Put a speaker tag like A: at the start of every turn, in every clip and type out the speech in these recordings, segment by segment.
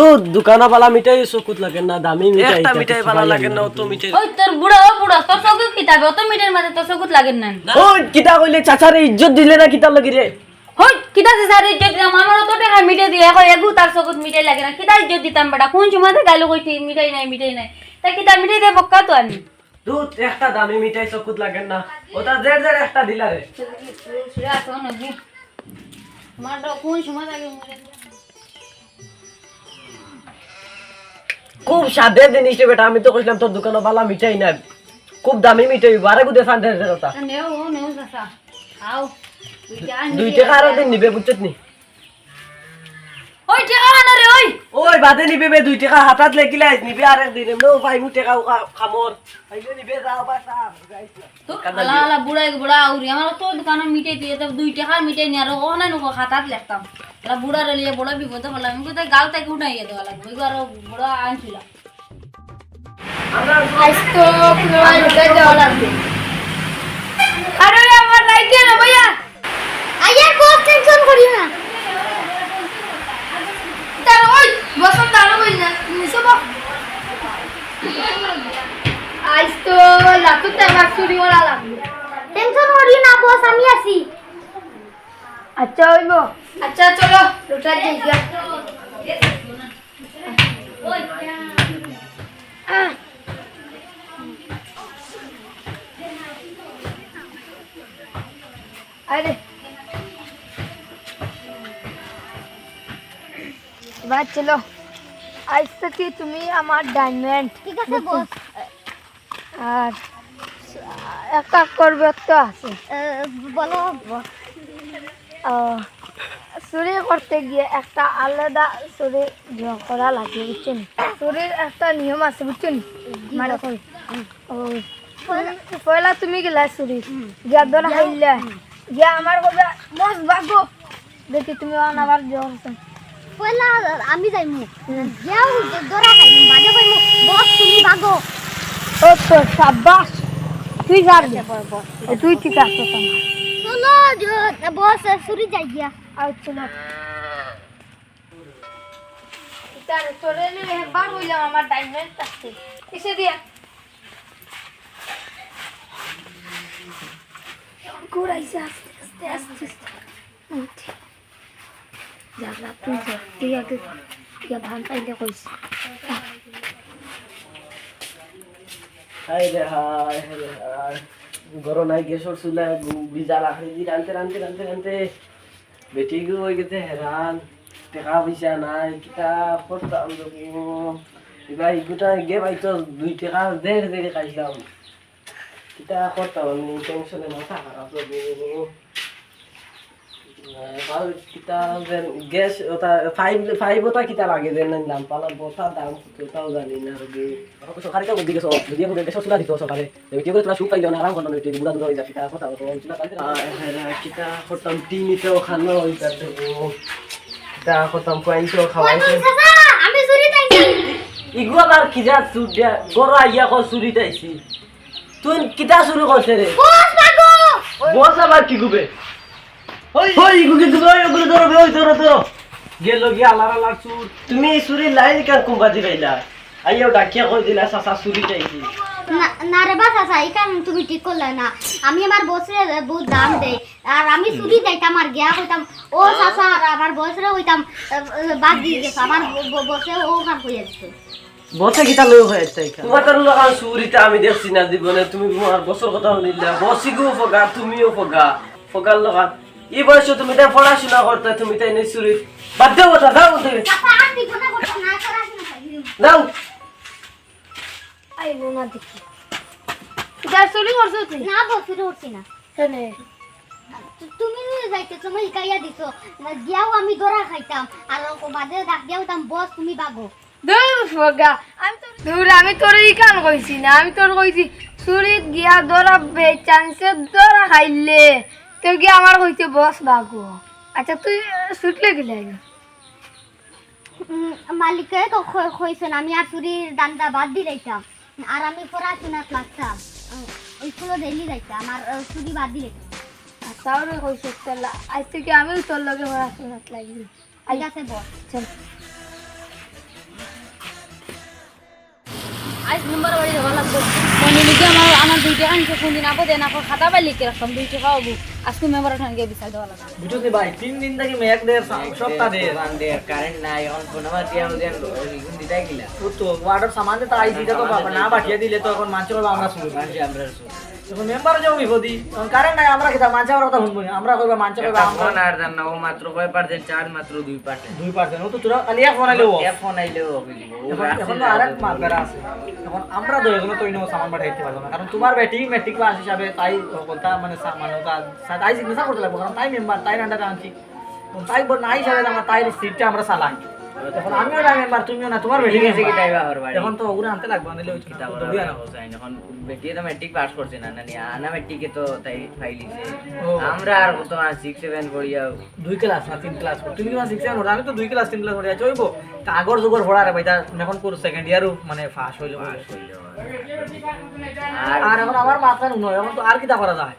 A: তো দোকানা বালা মিঠাই চকুত লাগে না, দামি মিঠাই একটা মিঠাই বালা লাগে না, অত মিঠাই
B: ওই তোর বুড়া তোর চকুত কিতাবে অত মিঠাইর মাঝে তোর চকুত লাগে না।
A: ওই কিতা কইলে চাচারে ইজ্জত দিলে না কিতা লাগি রে?
B: হই কিতা আছে স্যার ইজ্জত দিলাম আমার তো টাকা মিঠাই দিয়ে এখন এগু তার চকুত মিঠাই লাগে না, কিতা ইজ্জত দিতাম বেটা? কোন সময় গাইলো কইতি মিঠাই নাই তা কিতা মিঠাই দিয়ে বক্কা তো আনি
A: দুধ একটা দামি মিঠাই চকুত লাগে না, ওটা জেড জেড একটা দিলা রে।
B: সুরে আসো নাকি তোমার কোন সময় লাগে
A: খুব স্বাদের জিনিস রে বেটা, আমি তো কইলাম তোর দোকানে বালা মিঠাই না, খুব দামি মিঠাই, বারে গুদে ফান্ডে ওটা
B: নেও চাচা আও
A: 2 টাকা আর দিন নিবে বুঝছত নি?
B: ওই টাকা না রে ওই
A: ওই বাদে নিবে বে 2 টাকা হাতাত লেকিলা নিবে আর একদিন নো ভাই মু টাকা খামর আইলে নিবে যাও বাসা যাইছিলা
B: তো আলা বুড়া আউরি আমার তো দোকানে মিঠাই দিয়ে তো 2 টাকা মিঠাই নি আর ওখানে নুকো খাতাত লিখতাম আলা বুড়া রে লিয়ে বড় বিপদ হলো আমি কইতে গাল থেকে উঠাইয়া দেওয়া লাগবে ওই আর বুড়া আনছিল
A: আমরা
B: আজ তো পুরো লুকাই দেওয়া লাগবে। আরে আমার রাইতে না ভাইয়া আইয়া কোন টেনশন করি না তার ওই বসন দাঁড়া বই না নিসব আজ তো লাতুতে আমার চুরি ওরা লাগবে টেনশন করি না বস আমি আছি। আচ্ছা হইবো আচ্ছা চলো লুটা যাই গিয়া আরে এবার চলো আজ থেকে তুমি আমার ডায়মন্ড ঠিক আছে বস আর একটা করবে তো আছে বলো চুরি করতে গিয়ে একটা আলাদা চুরি করা লাগে বুঝছেন, চুরির একটা নিয়ম আছে বুঝছেন মানে কই ওই পয়লা তুমি গেলা চুরি গিয়া ধরা খাইলে গিয়া আমার কবে মস ভাগো দেখি তুমি আবার জোরছে
C: পয়লা আমি যাইমু যাও দরা খাইমু বাজে কইমু বস তুমি ভাগো
B: ও তো শাবাশ তুই যাবি তুই ঠিক আছে তোমার
C: চলো বস সুরি যাই গিয়া
B: আর চলো তার চলে নিয়ে একবার হইলাম আমার ডায়মন্ড আছে এসে দিয়া ঘুরাইছে আস্তে আস্তে জাগলা তুই আগে ভান পাইলে কইস
A: হাই রে হাই গরম নাই গ্যাসর চুলা বিজা লাখি দি রানতে বেটি গো হয়ে গেছে হেরান, টাকা পয়সা নাই কিতা করতাম এবার এগুটা গে ভাই তো 2 টাকা দেড় খাইলাম কিতা করতাম আমি টেনশনে মাথা খারাপ লাগে কিতা গ্যাস ওটা 5 ওটা কিতা লাগে দেন নাম পালার বতা দাম কতটাও জানি না রে সরকারি কাজ দিকে সব যদি কোনো গ্যাস চুলা দিত সরকারে কি করে তোরা শুকাই দাও না আরাম করনো একটু বুড়া দুরা হইতা কিতা কথা তো চুলা কাটে হ্যাঁ কিতা করতাম টিনিতেও খানো হইতা তো কিতা করতাম কয়েনও খাওয়াইছে
C: আমি সুরি যাইছি
A: ইগু আবার কি যা সুডিয়া গরো আইয়া কো চুরি যাইছি তুই কিতা শুরু করছে রে
C: বস ভাগো
A: বস আবার কি গুবে হই ইগু কি দুই ওগুলো ধরো ওই ধরো গেল গিয়া আলারা চুর তুমি চুরি লাইন কার কুম্বাজি গাইলা আইও ডাকিয়া কই দিলা সাসা চুরি যাইছি
C: না রে বাস আসা ইকান তুমি ঠিক করলে না আমি আমার বসে বহুত দাম দেই আর আমি সুরি যাইতাম আর গিয়া কইতাম ও চাচা আর আমার বসরে কইতাম বাদ দিয়ে গেছে আমার বসে ও কাম কইয়া দিছে
A: বসে কিতা লই হয়েছে তোমার তার লাগান চুরিতে আমি দেখছি না জীবনে তুমি তোমার বছর কথা বলিলা বসিগো ফগা তুমিও ফগার লাগা এই বয়সে তুমি তাই পড়াশোনা করতে তুমি তাই নেই চুরি বাদ দাও কথা দাও
C: চাচা আর কি গুণা করতে না পড়াশোনা করি
A: দাও
B: আই না দেখি যার চুরি করছ তুই
C: না বসরে উঠছি না
B: কেনে
C: তুমি যাইতে তুমি হিকাইয়া দিছো গিয়াও আমি দরা খাইতাম আর বাদে ডাক দিয়াও বস তুমি বাগো
B: দূর ফগা আমি তোর এই কান কইছি না আমি তোর কইছি চুরিত গিয়া ধরা বে চান্সে ধরা খাইলে তুই গিয়া আমার কইতে বস বাগো আচ্ছা তুই ছুটলে গেলে
C: মালিকে তো কইছেন আমি আর চুরির দান্দা বাদ দি যাইতাম আর আমি পড়াশোনা লাগতাম স্কুলে ডেইলি যাইতাম আর চুরি বাদ দি যাইতাম
B: আচ্ছা ওরে কইছে চল আজ থেকে আমিও তোর লগে পড়াশোনা লাগি
C: ঠিক আছে বস
B: চল
D: আইস মেম্বার বাড়ি যাওয়া লাগবো মনে লিখে আমার 2 টাকা নিচে কোন দিন আপদে না খাতা পাই লিখে রাখতাম 2 টাকা হবো আজকে মেম্বার ঠান গিয়ে বিচার দেওয়া লাগবে
E: বুঝতে ভাই 3 দিন থেকে মেঘ দের সপ্তাহ দে
F: কারেন্ট নাই এখন ফোন আমার দিয়া দেন ইগুন দিতাই কিলা
E: তো ওয়াটার সামান তো আইসি তো বাবা না বাটিয়ে দিলে তো এখন মানছে বাবা আমরা শুরু
F: মানছি আমরা
E: এখন মেম্বার যাও বিপদি কারেন্ট নাই আমরা কিতা মানছে আমরা কথা শুনবো না আমরা কইবা মানছে কইবা আমরা
F: ফোন আর জান না ও মাত্র কয় পার্সেন্ট চার্জ মাত্র 2%।
E: 2% ও তো তোরা খালি এক ফোন আইলো
F: এক ফোন আইলেও হবে দিব
E: এখন তো আরেক মার্কার আছে এখন আমরা দুইজনে তো ইনো সামান পাঠাইতে পারবো না কারণ তোমার বেটি মেট্রিক পাস হিসাবে তাই কথা মানে সামানতা তাই সিগনেচার করতে লাগবে কারণ তাই মেম্বার তাই আন্ডারে আনছি তাই নাই হিসাবে আমরা তাই সিটটা আমরা চালাই এখন আমিও না মেম্বার তুমিও না তোমার বেটি
F: গেছে কি টাইবা হর বাড়ি
E: এখন তো ওগুলো আনতে লাগবে নাহলে ওই
F: কিতা
E: তো বিয়া না
F: এখন বেটি তো ম্যাট্রিক পাস করছে না নানি আনা ম্যাট্রিকে তো তাই ফাইলিছে
E: ও।
F: আমরা আর কত 6 7 পড়িয়া
E: 2 ক্লাস না 3 ক্লাস তুমি কি 6 7 আমি তো 2 ক্লাস 3 ক্লাস পড়ে আছি ওইবো আগর জগর পড়া রে ভাই তা এখন পুরো সেকেন্ড ইয়ারও মানে ফাস হইলো আর এখন আমার মাথা নয় এখন তো আর কিটা করা যায়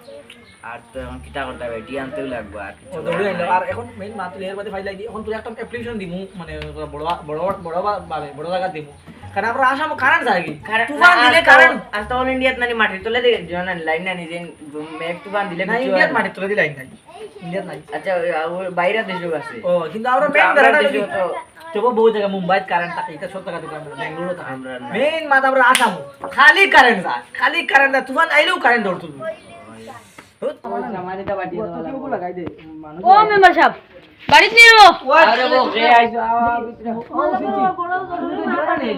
F: আর তো এখন কিতা করতে হবে টি আনতেও লাগবে আর
E: ও দৌড়ে আইলো আর এখন মেইন মাত্র এর মধ্যে ফাইল লাগি এখন তুই একটা অ্যাপ্লিকেশন দিমু মানে বড় বড় বড় ভাবে বড় জায়গা দিমু কারণ আমরা আসাম কারেন্ট যায় কি তুফান দিলে কারেন্ট
F: আজ তো অল ইন্ডিয়াত নানি মাটির তলে দেখে জানেন লাইন না নিজে মেঘ তুফান দিলে
E: না
F: কিছু
E: ইন্ডিয়াত
F: হয় না।
E: মানে তোরা দি লাইন নাই ইন্ডিয়াত নাই
F: আচ্ছা বাইরে দেশও আছে
E: ও কিন্তু আমরা
F: কিন্তু
E: মেইন
F: আমরা
E: কারেন্ট
F: দেশেও তো
E: তবু বহু জায়গা মুম্বাইত কারেন্ট থাকে এটা সব জায়গা থেকে আমরা বেঙ্গালুরু থাকে
F: আমরা না।
E: মেইন মাথা আমরা আসাম খালি কারেন্ট যায় খালি কারেন্ট যায় তুফান আইলেও কারেন্ট দৌড় তুলবো
A: সামানিটা বাটিয়ে দেওয়া লাগবে লাগাই দে মানুষ
D: ও মেম্বার সাহেব বাড়িতে নিয়ে যাবো
A: আরে বো রে আইছো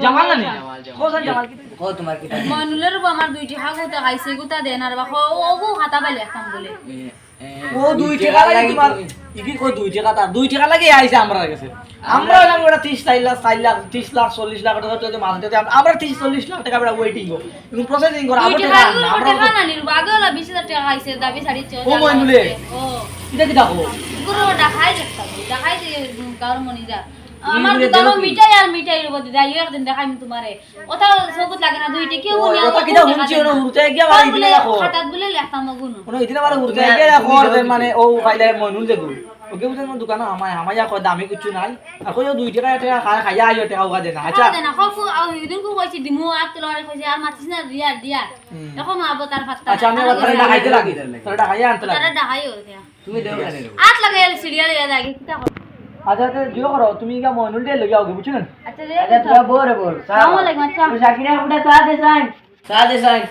E: জামাল না কোসা জামাল কি
F: ও তোমার কিতা
D: মনুলের আমার 2 টাকা গুতা খাইছে গুতা দেন আর বাখো ওগু খাতা পাই লিখতাম বলে
E: ও 2 টাকা লাগে তোমার ইকি কো 2 টাকা তার 2 টাকা লাগে আইছে আমরা কাছে আমরা হলাম ওটা 30 লাখ 40 লাখ 30 লাখ 40 লাখ টাকা তো মাসে আমরা 30 40 লাখ টাকা আমরা ওয়েটিং গো এবং প্রসেসিং করে
D: 2
E: আমরা
D: টাকা
E: টাকা
D: গুলো টাকা না নির বাগে হলো 20000 টাকা খাইছে দাবি ছাড়ি
E: ও মইনুলে।
D: ও
E: এটা কি দেখো
D: গুলো দেখাই দেখতাম দেখাই যে কার মনি যা আমার দোকানও মিঠাই আর মিঠাইয়ের উপর দেয় একদিন দেখাই তোমারে ওটা সবুত লাগে না 2 টাকা গুনি
E: ওটা কিটা হুনছি ওনা উড়তে গিয়া মারি দিলে দেখো
D: খাতাত বলে লিখতাম গুনো
E: ওনা ইদিনা মারা উড়তে গিয়া দেখো মানে ও ফাইলে মইনুল দেখো ওকে বুঝেন কোন দোকান আমায় কয় দামি কিছু নাই আর কই 2 টাকা টাকা খাইয়া আইও টাকা উগা দেনা আচ্ছা
D: না খফু আর ইদিন কো কইছি দিমু আর তোলারে কইছি আর মাতিস না দিয়া এখন আবতার ফাত্তা
E: আচ্ছা আমি আবার তারে খাইতে লাগি তারে খাইয়া আনতে লাগি
D: তারা ডাহাইও দিয়া
F: তুমি দেও কেন
D: আট লাগে সিরিয়াল ইয়া লাগে কিটা কর
E: আচ্ছা তো জিও করো তুমি গা মইনুল দে লগে আওগে বুঝছেন
D: আচ্ছা
F: আরে তোরা বল
D: আসসালামু আলাইকুম আচ্ছা
F: শাকিরা উঠে সাদে সাইন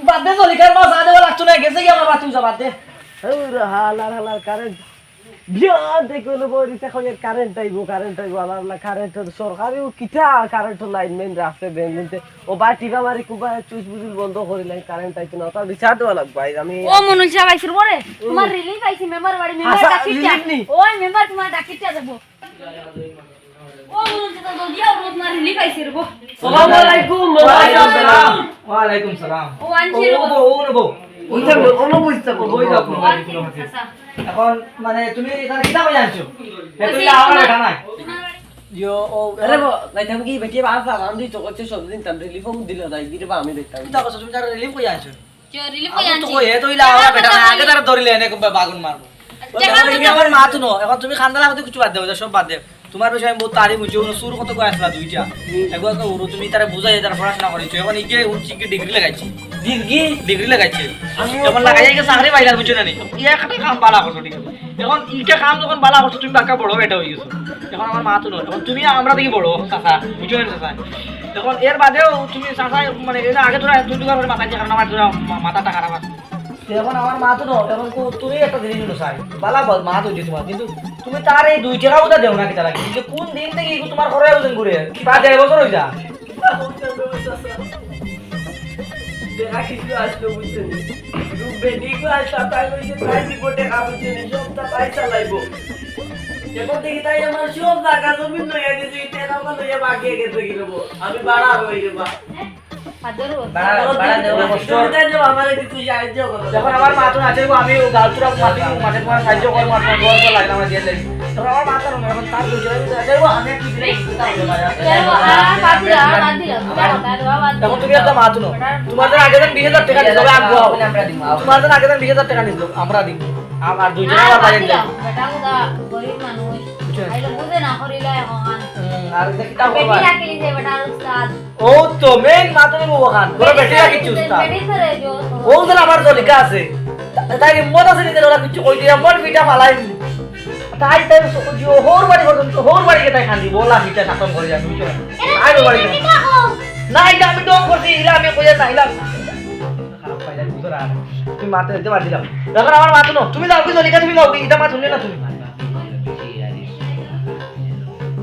E: বাদ দে জলিকার মাছ আদে লাগতো না গেছে কি আমার বাত তুই বাদ দে
A: হালার কারেন্ট বিয়ান দেখো বরিতে খয়ের কারেন্ট আইবো আল্লাহ কারেন্ট সরকারিও কিটা কারেন্ট লাইন মেন রাস্তে বেনতে ও বা টিকা মারি কুবা চুইস বুঝিল বন্ধ করিলেন কারেন্ট আইতো না তার রিচার্জ দেওয়া লাগবে ভাই আমি
D: ও মনুল সাহেব আইছির পরে তোমার রিলিফ আইছি মেম্বার বাড়ি মেম্বার
E: আচ্ছা,
D: ডাকিটা
E: relief নি?
D: ওই মেম্বার তোমার ডাকিটা দেবো ও মনুল সাহেব তো দিয়া ও তোমার রিলিফ আইছি রবো
A: আসসালামু আলাইকুম
E: ওয়া আলাইকুম সালাম
D: ও আনছি
E: ও
D: রবো
E: ও নবো
A: বুঝতে কোনো বুঝতে
E: বই দাও
D: আচ্ছা
E: এখন মানে তুমি এখানে কিটা কই আনছো তুমি আমার এটা নাই ইয়ো ও
A: আরে বো লাইতাম কি বেটিয়ে বাস আরাম দি তো করছে সব দিন তার রিলিফ দিল তাই দিতে বা আমি দেখতাম
E: কিটা কইছো তুমি তার রিলিফ কই আনছো
D: চো রিলিফ কই
E: তো
D: আনছি
E: কই এ তো ইলা আমার বেটা না আগে তার ধরিলে এনে বাগুন মারবো তুমি আমার মা তো নো এখন তুমি খান্দা লাগতে কিছু বাদ দেও সব বাদ দেও তোমার বিষয়ে বহুত তারিফ হইছে ও সুর কত কই আসলা দুইটা একবার তো ওরো তুমি তারে বুঝাই তার পড়াশোনা করিছো এখন ইকে উচ্চ কি ডিগ্রি লাগাইছি ডিগ্রি লাগাইছে এখন লাগাই গেছে চাকরি পাইলা বুঝছো না নি ইয়া একটা কাম বালা করছো ঠিক আছে এখন ইটা কাম যখন বালা করছো তুমি বাকা বড় বেটা হই গেছো এখন আমার মা তো নো এখন তুমি আমরা থেকে বড় চাচা বুঝছো না চাচা এখন এর বাদেও তুমি চাচা মানে এর আগে তোরা দুই দুবার করে মাথা দিয়ে কারণ আমার তোরা মাথাটা খারাপ আছে এখন আমার মা তো নো এখন তুমি একটা জিনিস নিলো চাই বালা বল মা তো তোমার কিন্তু তুমি তার এই 2 টাকা ওটা দেও না কি তারা কিন্তু কোন দিন থেকে এগুলো তোমার ঘরে ওজন ঘুরে প্রায় 1.5 বছর হই যা
A: দেখা কিছু আসলো বুঝছেন বেটি কো আসা তাই কইছে তাই রিপোর্টে কাবুছে সবটা পয়সা লাইবো এখন দেখি তাই আমার সব টাকা জমি লইয়া দিছি টাকা লইয়া বাকি গেছে কি করব আমি বাড়া হই যাবা
D: ফাদর
F: বাড়া দেও
A: কষ্ট দেও আমারে কিছু সাহায্য করো
E: যখন আমার মা তো আছে আমি গালতুরা মাটি মাঠে তোমার সাহায্য করব আর তোমার বল লাগলাম আমার দিয়ে দেই তখন আমার মা তো এখন তার বুঝে যাইবো আমি কি দিই এখন তুমি একটা মা তো তোমাদের আগে দিন 20000 টাকা দিছো আমরা দিব
F: আমরা দিমু
E: তোমাদের আগে দিন 20000 টাকা নিছো আমরা দিব আর দুইজনে আবার বাইরে যাই
D: বেটা গুদা গরিব মানুষ আইলো বুঝে না করিলা এখন
E: আর দেখি তা
D: বেটি
E: বাবা
D: রাখিলি যে বেটার উস্তাদ
E: ও তো মেন মাতনি বাবা খান পুরো বেটি রাখি চুস্তা
D: বেটি ধরে জো
E: ও তো আমার জলিকা আছে তাই মত আছে নিজের ওরা কিছু কই দিয়া মন বিটা ফালাই তাই তাই হোর বাড়ি করতো হোর বাড়ি কে তাই খান্দি বলা বিটা শাসন করে যাবে বুঝছো আই বাড়ি না এটা আমি ডং করছি ইলা আমি কইয়া না ইলা খারাপ পাইলা বুঝরা তুমি মাতে দিতে পার দিলাম দেখো আমার মাত নো তুমি যাও কি জলিকা তুমি যাও কি এটা মা শুনলে না তুমি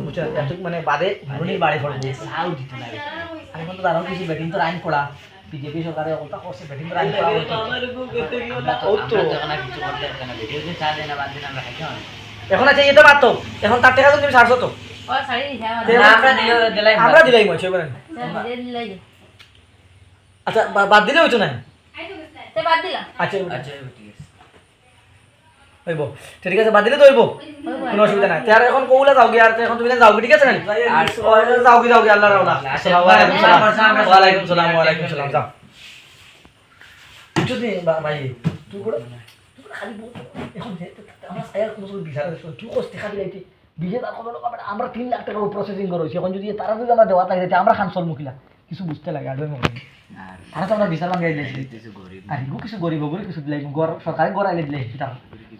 E: বুঝছো এত মানে বাদে ধরনের বাড়ি পড়ে যে সাউ দিতে লাগে আমি কোন দাঁড়াও কিছু ব্যাটিং তো রাইন পড়া বিজেপি সরকারে ওটা করছে ব্যাটিং রাইন পড়া ও তো
F: কিছু করতে পারবে না ভিডিও যে চা দেনা বাদ দিন আমরা খাইতে হবে
E: এখন আছে এটা মাত্র এখন তার টাকা তুমি 700 তো
D: ও সাড়ি দিছে
F: আমরা দিলাই
E: আমরা দিলাই মছে বলেন
D: দিলাই
E: আচ্ছা বাদ দিলে হইতো না
D: তে বাদ দিলা
E: আচ্ছা
F: আচ্ছা ঠিক আছে
E: হইব ঠিক আছে বাদ দিলে তো হইব কোনো অসুবিধা নাই তার এখন কোউলা যাও গিয়া আর এখন তুমি যাও ঠিক আছে না আর যাও গিয়া আল্লাহর রাওলা আসসালামু আলাইকুম ওয়া আলাইকুম সালাম যাও যদি ভাই তুই বড় খালি এখন আমরা সায়ার কোনো বিচার তুই কষ্ট খালি লাইতে বিজে তার কোনো লোক আমরা 3 লাখ টাকা প্রসেসিং করছি এখন যদি তারা যদি আমরা দেওয়া থাকে আমরা খানসল মুখিলা কিছু বুঝতে লাগে আর আর তো আমরা বিচার লাগাই দিয়েছি
F: কিছু গরিব
E: আর কিছু গরিব গরিব কিছু দিলাই গর সরকারি গর আইলে দিলাই কিতা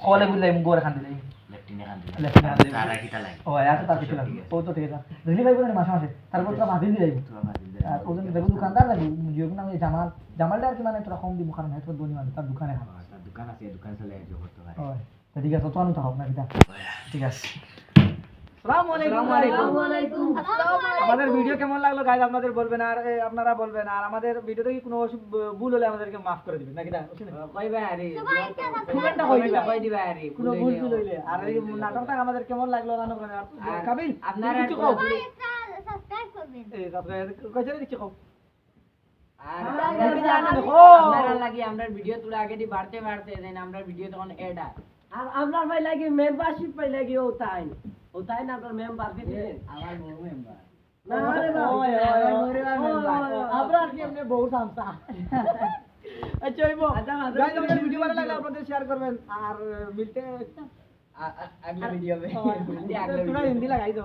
E: কলে বুঝলাই গর খান দিলাই
F: লেফটিনে
E: লেফটিনে
F: খান তারা কিটা লাগে
E: ও আয়া তো তার কিছু লাগে ও তো ঠিক আছে রিলি ভাই বলেন মাসে মাসে তারপর তো বাদিল দিলাই আর ওজন দেখো দোকানদার লাগে জিও নাম জামালদার কি মানে তোরা কম দি মুখান নাই তো দনি মানে তার দোকানে খান
F: তার দোকান আছে দোকান চলে যোগ করতে পারে
E: ও ঠিক আছে তো আনু থাক না কিতা ঠিক আছে আসসালামু আলাইকুম আমাদের ভিডিও কেমন লাগলো গাইজ আপনাদের বলবেন আর আপনারা বলবেন আর আমাদের ভিডিওতে কি কোনো ভুল হলে আমাদেরকে মাফ করে দিবেন নাকি না কইবা আরে কমেন্টটা কই দিবা আরে কোনো ভুল হইলে আর এই নাটকটা আমাদের কেমন লাগলো জানো কাবিল আপনারা কিছু কও
C: সাবস্ক্রাইব করবেন
E: এই সাবস্ক্রাইব কইছরে কিছু কও
G: আর আপনারা লাগি আমরা ভিডিও তুলে আগে দি বাড়তে দেন আমরা ভিডিও তখন এড আর আমরা ভাই লাগি মেম্বারশিপ পাই লাগি ও তাই না আপনার মেম্বার দিবেন আমার বড় মেম্বার না রে আমরা কি আপনি বহুত আমসা আচ্ছা হইবো
E: গাইজ আমাদের ভিডিও ভালো লাগলে আপনাদের শেয়ার করবেন আর মিলতে
G: अगले वीडियो में
E: थोड़ा हिंदी लगाई दो